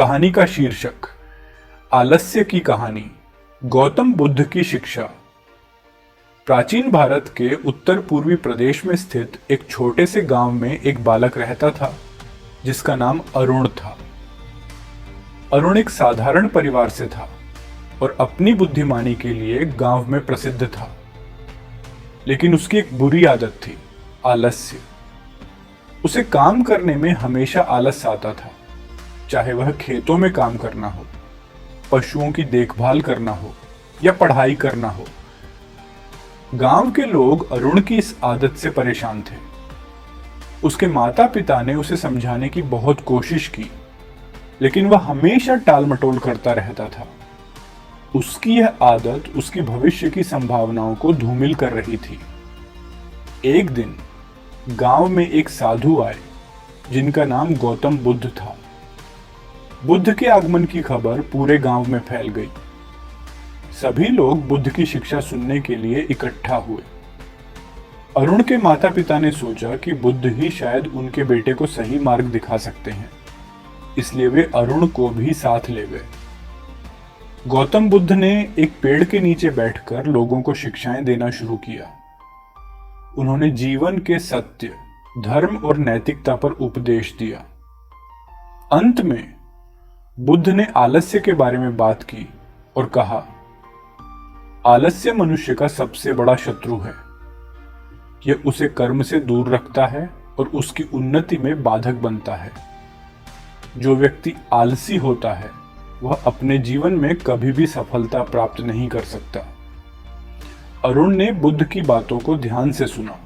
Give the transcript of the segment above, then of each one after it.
कहानी का शीर्षक आलस्य की कहानी, गौतम बुद्ध की शिक्षा। प्राचीन भारत के उत्तर पूर्वी प्रदेश में स्थित एक छोटे से गांव में एक बालक रहता था जिसका नाम अरुण था। अरुण एक साधारण परिवार से था और अपनी बुद्धिमानी के लिए गांव में प्रसिद्ध था। लेकिन उसकी एक बुरी आदत थी, आलस्य। उसे काम करने में हमेशा आलस आता था, चाहे वह खेतों में काम करना हो, पशुओं की देखभाल करना हो या पढ़ाई करना हो। गांव के लोग अरुण की इस आदत से परेशान थे। उसके माता पिता ने उसे समझाने की बहुत कोशिश की, लेकिन वह हमेशा टालमटोल करता रहता था। उसकी यह आदत उसकी भविष्य की संभावनाओं को धूमिल कर रही थी। एक दिन गांव में एक साधु आए जिनका नाम गौतम बुद्ध था। बुद्ध के आगमन की खबर पूरे गांव में फैल गई। सभी लोग बुद्ध की शिक्षा सुनने के लिए इकट्ठा हुए। अरुण के माता पिता ने सोचा कि बुद्ध ही शायद उनके बेटे को सही मार्ग दिखा सकते हैं, इसलिए वे अरुण को भी साथ ले गए। गौतम बुद्ध ने एक पेड़ के नीचे बैठकर लोगों को शिक्षाएं देना शुरू किया। उन्होंने जीवन के सत्य, धर्म और नैतिकता पर उपदेश दिया। अंत में बुद्ध ने आलस्य के बारे में बात की और कहा, आलस्य मनुष्य का सबसे बड़ा शत्रु है। यह उसे कर्म से दूर रखता है और उसकी उन्नति में बाधक बनता है। जो व्यक्ति आलसी होता है वह अपने जीवन में कभी भी सफलता प्राप्त नहीं कर सकता। अरुण ने बुद्ध की बातों को ध्यान से सुना।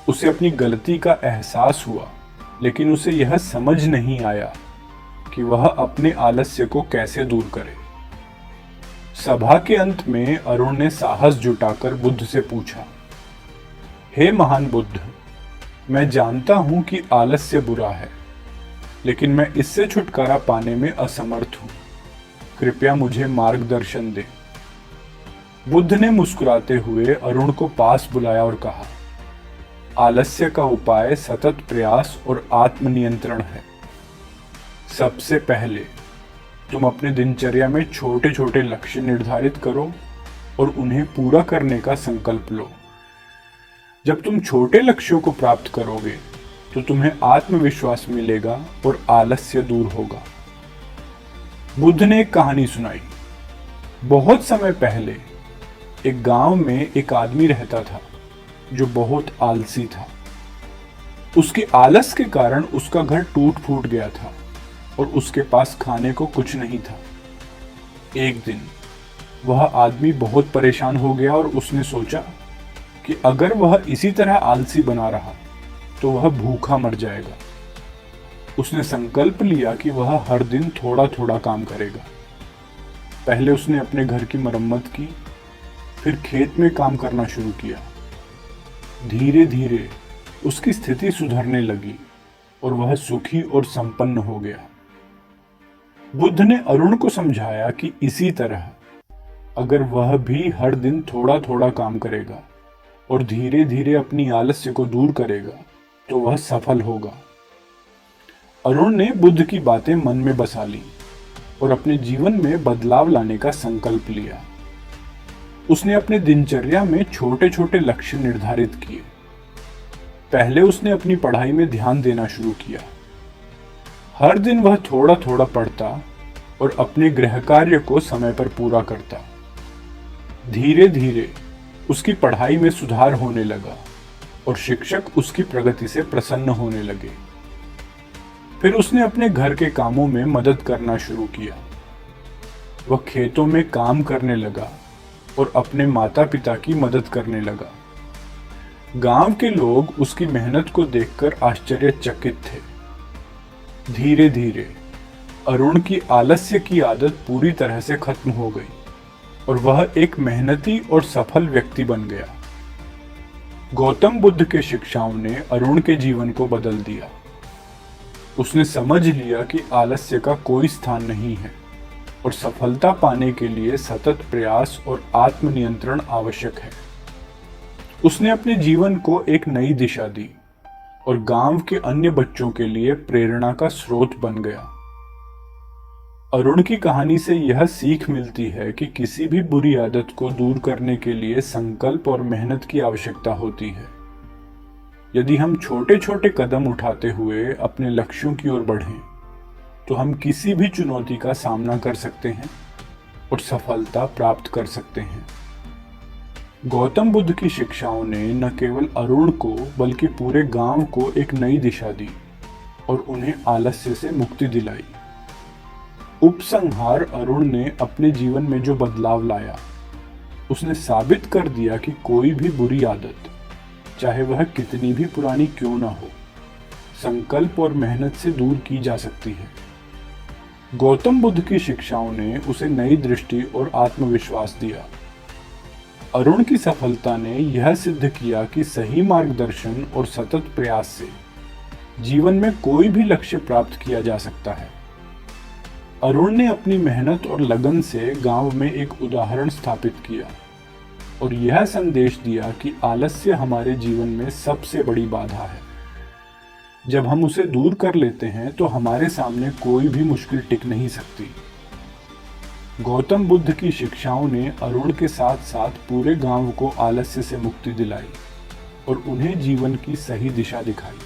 उसे अपनी गलती का एहसास हुआ, लेकिन उसे यह समझ नहीं आया कि वह अपने आलस्य को कैसे दूर करे। सभा के अंत में अरुण ने साहस जुटाकर बुद्ध से पूछा, हे महान बुद्ध, मैं जानता हूं कि आलस्य बुरा है, लेकिन मैं इससे छुटकारा पाने में असमर्थ हूं। कृपया मुझे मार्गदर्शन दें। बुद्ध ने मुस्कुराते हुए अरुण को पास बुलाया और कहा, आलस्य का उपाय सतत प्रयास और आत्मनियंत्रण है। सबसे पहले तुम अपने दिनचर्या में छोटे छोटे लक्ष्य निर्धारित करो और उन्हें पूरा करने का संकल्प लो। जब तुम छोटे लक्ष्यों को प्राप्त करोगे तो तुम्हें आत्मविश्वास मिलेगा और आलस्य दूर होगा। बुद्ध ने एक कहानी सुनाई। बहुत समय पहले एक गांव में एक आदमी रहता था जो बहुत आलसी था। उसके आलस के कारण उसका घर टूट फूट गया था और उसके पास खाने को कुछ नहीं था। एक दिन वह आदमी बहुत परेशान हो गया और उसने सोचा कि अगर वह इसी तरह आलसी बना रहा तो वह भूखा मर जाएगा। उसने संकल्प लिया कि वह हर दिन थोड़ा थोड़ा काम करेगा। पहले उसने अपने घर की मरम्मत की, फिर खेत में काम करना शुरू किया। धीरे धीरे उसकी स्थिति सुधरने लगी और वह सुखी और संपन्न हो गया। बुद्ध ने अरुण को समझाया कि इसी तरह अगर वह भी हर दिन थोड़ा थोड़ा काम करेगा और धीरे धीरे अपनी आलस्य को दूर करेगा तो वह सफल होगा। अरुण ने बुद्ध की बातें मन में बसा ली और अपने जीवन में बदलाव लाने का संकल्प लिया। उसने अपने दिनचर्या में छोटे छोटे लक्ष्य निर्धारित किए। पहले उसने अपनी पढ़ाई में ध्यान देना शुरू किया। हर दिन वह थोड़ा थोड़ा पढ़ता और अपने गृह कार्य को समय पर पूरा करता। धीरे धीरे उसकी पढ़ाई में सुधार होने लगा और शिक्षक उसकी प्रगति से प्रसन्न होने लगे। फिर उसने अपने घर के कामों में मदद करना शुरू किया। वह खेतों में काम करने लगा और अपने माता पिता की मदद करने लगा। गांव के लोग उसकी मेहनत को देखकर आश्चर्यचकित थे। धीरे धीरे अरुण की आलस्य की आदत पूरी तरह से खत्म हो गई और वह एक मेहनती और सफल व्यक्ति बन गया। गौतम बुद्ध के शिक्षाओं ने अरुण के जीवन को बदल दिया। उसने समझ लिया कि आलस्य का कोई स्थान नहीं है और सफलता पाने के लिए सतत प्रयास और आत्मनियंत्रण आवश्यक है। उसने अपने जीवन को एक नई दिशा दी और गांव के अन्य बच्चों के लिए प्रेरणा का स्रोत बन गया। अरुण की कहानी से यह सीख मिलती है कि किसी भी बुरी आदत को दूर करने के लिए संकल्प और मेहनत की आवश्यकता होती है। यदि हम छोटे छोटे कदम उठाते हुए अपने लक्ष्यों की ओर बढ़ें, तो हम किसी भी चुनौती का सामना कर सकते हैं और सफलता प्राप्त कर सकते हैं। गौतम बुद्ध की शिक्षाओं ने न केवल अरुण को बल्कि पूरे गांव को एक नई दिशा दी और उन्हें आलस्य से मुक्ति दिलाई। उपसंहार अरुण ने अपने जीवन में जो बदलाव लाया, उसने साबित कर दिया कि कोई भी बुरी आदत, चाहे वह कितनी भी पुरानी क्यों ना हो, संकल्प और मेहनत से दूर की जा सकती है। गौतम बुद्ध की शिक्षाओं ने उसे नई दृष्टि और आत्मविश्वास दिया। अरुण की सफलता ने यह सिद्ध किया कि सही मार्गदर्शन और सतत प्रयास से जीवन में कोई भी लक्ष्य प्राप्त किया जा सकता है। अरुण ने अपनी मेहनत और लगन से गांव में एक उदाहरण स्थापित किया और यह संदेश दिया कि आलस्य हमारे जीवन में सबसे बड़ी बाधा है। जब हम उसे दूर कर लेते हैं तो हमारे सामने कोई भी मुश्किल टिक नहीं सकती। गौतम बुद्ध की शिक्षाओं ने अरुण के साथ साथ पूरे गांव को आलस्य से मुक्ति दिलाई और उन्हें जीवन की सही दिशा दिखाई।